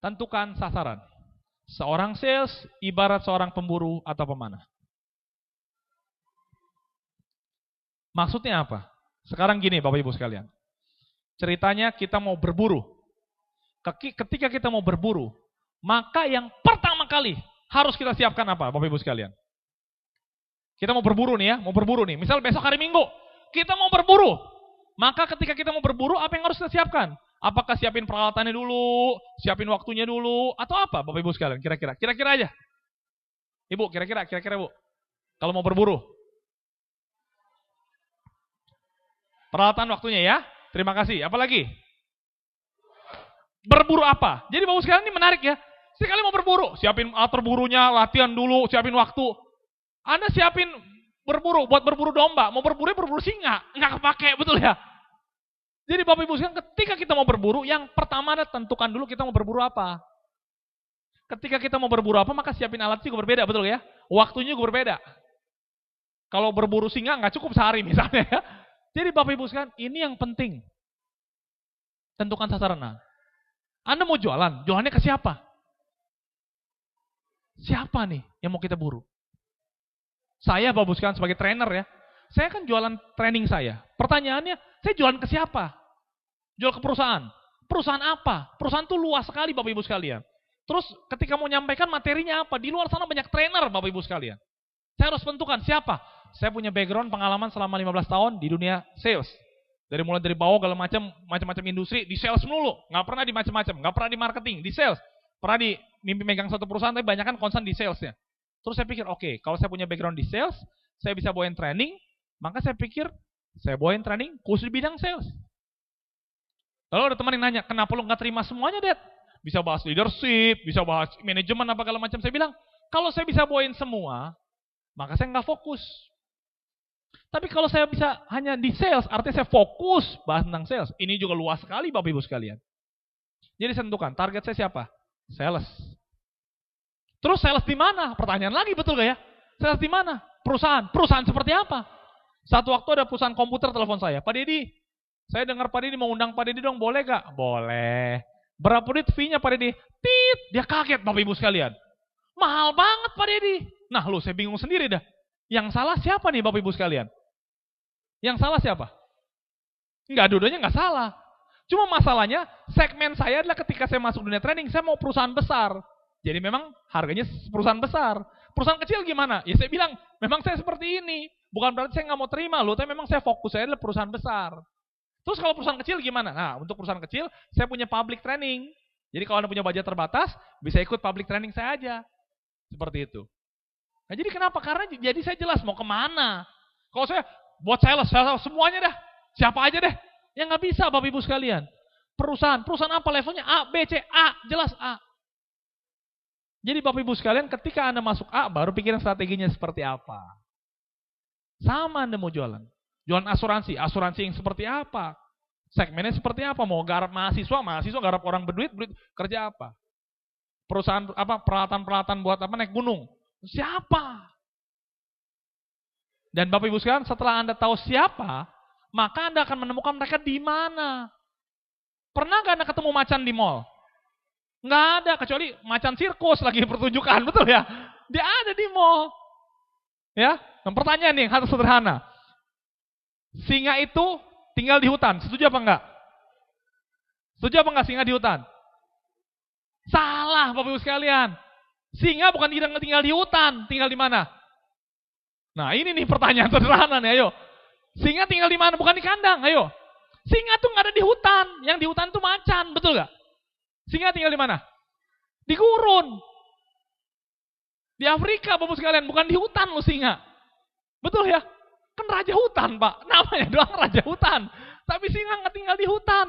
Tentukan sasaran. Seorang sales ibarat seorang pemburu atau pemanah. Maksudnya apa? Sekarang gini Bapak Ibu sekalian. Ceritanya kita mau berburu. Ketika kita mau berburu, maka yang pertama kali harus kita siapkan apa Bapak Ibu sekalian? Kita mau berburu nih ya, mau berburu nih. Misal besok hari Minggu, kita mau berburu. Maka ketika kita mau berburu, apa yang harus kita siapkan? Apakah siapin peralatannya dulu, siapin waktunya dulu, atau apa Bapak Ibu sekalian? Kira-kira aja. Ibu, kira-kira Bu. Kalau mau berburu. Peralatan waktunya ya. Terima kasih. Apalagi? Berburu apa? Jadi Bapak sekalian ini menarik ya. Sekali mau berburu, siapin alat berburunya, latihan dulu, siapin waktu. Anda siapin berburu, buat berburu domba. Mau berburu singa. Nggak kepake, betul ya? Jadi Bapak Ibu sekalian ketika kita mau berburu, yang pertama adalah tentukan dulu kita mau berburu apa. Ketika kita mau berburu apa, maka siapin alat juga berbeda, betul ya? Waktunya juga berbeda. Kalau berburu singa nggak cukup sehari misalnya ya. Jadi Bapak Ibu sekalian, ini yang penting. Tentukan sasaran. Anda mau jualan, jualannya ke siapa? Siapa nih yang mau kita buru? Saya Bapak Ibu sekalian sebagai trainer ya. Saya kan jualan training saya. Pertanyaannya, saya jualan ke siapa? Jual ke perusahaan. Perusahaan apa? Perusahaan itu luas sekali Bapak Ibu sekalian. Terus ketika mau nyampaikan materinya apa? Di luar sana banyak trainer Bapak Ibu sekalian. Saya harus tentukan siapa? Saya punya background pengalaman selama 15 tahun di dunia sales. Mulai dari bawah segala macam-macam industri, di sales melulu. Nggak pernah di macam-macam, nggak pernah di marketing, di sales. Pernah di mimpi megang satu perusahaan, tapi banyak kan concern di salesnya. Terus saya pikir, oke, kalau saya punya background di sales, saya bisa bawain training, maka saya pikir, saya bawain training khusus di bidang sales. Lalu ada teman yang nanya, kenapa lu nggak terima semuanya, Dad? Bisa bahas leadership, bisa bahas manajemen, apa segala macam. Saya bilang, kalau saya bisa bawain semua, maka saya nggak fokus. Tapi kalau saya bisa hanya di sales, artinya saya fokus bahas tentang sales. Ini juga luas sekali Bapak Ibu sekalian. Jadi saya tentukan, target saya siapa? Sales. Terus sales di mana? Pertanyaan lagi, betul gak ya? Sales di mana? Perusahaan. Perusahaan seperti apa? Satu waktu ada perusahaan komputer telepon saya. Pak Deddy, saya dengar Pak Deddy mau undang Pak Deddy dong, boleh gak? Boleh. Berapa duit fee-nya Pak Deddy? Tit, dia kaget Bapak Ibu sekalian. Mahal banget Pak Deddy. Nah lu, saya bingung sendiri dah. Yang salah siapa nih Bapak Ibu sekalian? Yang salah siapa? Enggak, dua-duanya enggak salah. Cuma masalahnya, segmen saya adalah ketika saya masuk dunia training, saya mau perusahaan besar. Jadi memang harganya perusahaan besar. Perusahaan kecil gimana? Ya saya bilang, memang saya seperti ini. Bukan berarti saya nggak mau terima loh, tapi memang saya fokus saya adalah perusahaan besar. Terus kalau perusahaan kecil gimana? Nah, untuk perusahaan kecil, saya punya public training. Jadi kalau Anda punya budget terbatas, bisa ikut public training saya aja. Seperti itu. Nah jadi kenapa? Karena jadi saya jelas mau kemana. Kalau saya buat sales semuanya dah. Siapa aja deh. Yang nggak bisa Bapak Ibu sekalian. Perusahaan apa levelnya? A, B, C, A. Jelas A. Jadi Bapak Ibu sekalian ketika Anda masuk A, baru pikirin strateginya seperti apa. Sama Anda mau jualan. Jualan asuransi yang seperti apa? Segmennya seperti apa? Mau garap mahasiswa garap orang berduit kerja apa? Perusahaan apa? Peralatan buat apa? Naik gunung. Siapa? Dan Bapak Ibu sekalian, setelah Anda tahu siapa, maka Anda akan menemukan mereka di mana. Pernah nggak Anda ketemu macan di mall? Nggak ada, kecuali macan sirkus lagi pertunjukan, betul ya? Dia ada di mall. Ya, dan pertanyaan nih, harus sederhana. Singa itu tinggal di hutan, setuju apa enggak? Setuju apa enggak singa di hutan? Salah Bapak Ibu sekalian. Singa bukan tinggal di hutan, tinggal di mana? Nah ini nih pertanyaan sederhana nih, ayo. Singa tinggal di mana? Bukan di kandang, ayo. Singa tuh nggak ada di hutan, yang di hutan tuh macan, betul nggak? Singa tinggal di mana? Di gurun. Di Afrika Bapak sekalian, bukan di hutan loh singa. Betul ya? Kan raja hutan Pak, namanya doang raja hutan. Tapi singa nggak tinggal di hutan.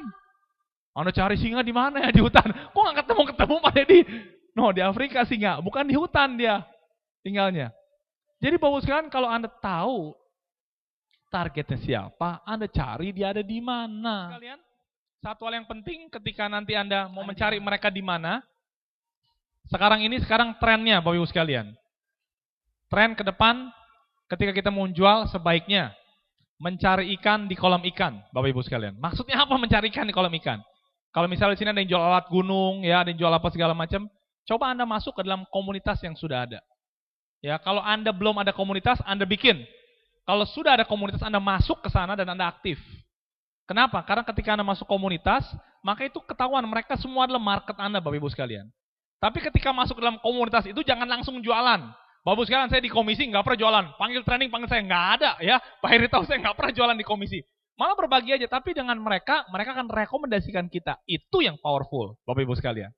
Anda cari singa di mana ya di hutan? Kok nggak ketemu Pak Deddy? No, di Afrika singa, bukan di hutan dia tinggalnya. Jadi Bapak sekalian kalau Anda tahu targetnya siapa, Anda cari dia ada di mana. Kalian, satu hal yang penting ketika nanti Anda mau mencari mereka di mana, sekarang trennya Bapak Ibu sekalian. Tren ke depan ketika kita mau jual sebaiknya mencari ikan di kolam ikan, Bapak Ibu sekalian. Maksudnya apa mencari ikan di kolam ikan? Kalau misalnya di sini ada yang jual alat gunung, ya, ada yang jual apa segala macam, coba Anda masuk ke dalam komunitas yang sudah ada. Ya, kalau Anda belum ada komunitas, Anda bikin. Kalau sudah ada komunitas, Anda masuk ke sana dan Anda aktif. Kenapa? Karena ketika Anda masuk komunitas, maka itu ketahuan mereka semua adalah market Anda, Bapak Ibu sekalian. Tapi ketika masuk ke dalam komunitas itu jangan langsung jualan. Bapak Ibu sekalian, saya di komisi nggak pernah jualan. Panggil training, panggil saya nggak ada, ya. Pak Heri tahu saya nggak pernah jualan di komisi. Malah berbagi aja. Tapi dengan mereka akan rekomendasikan kita. Itu yang powerful, Bapak Ibu sekalian.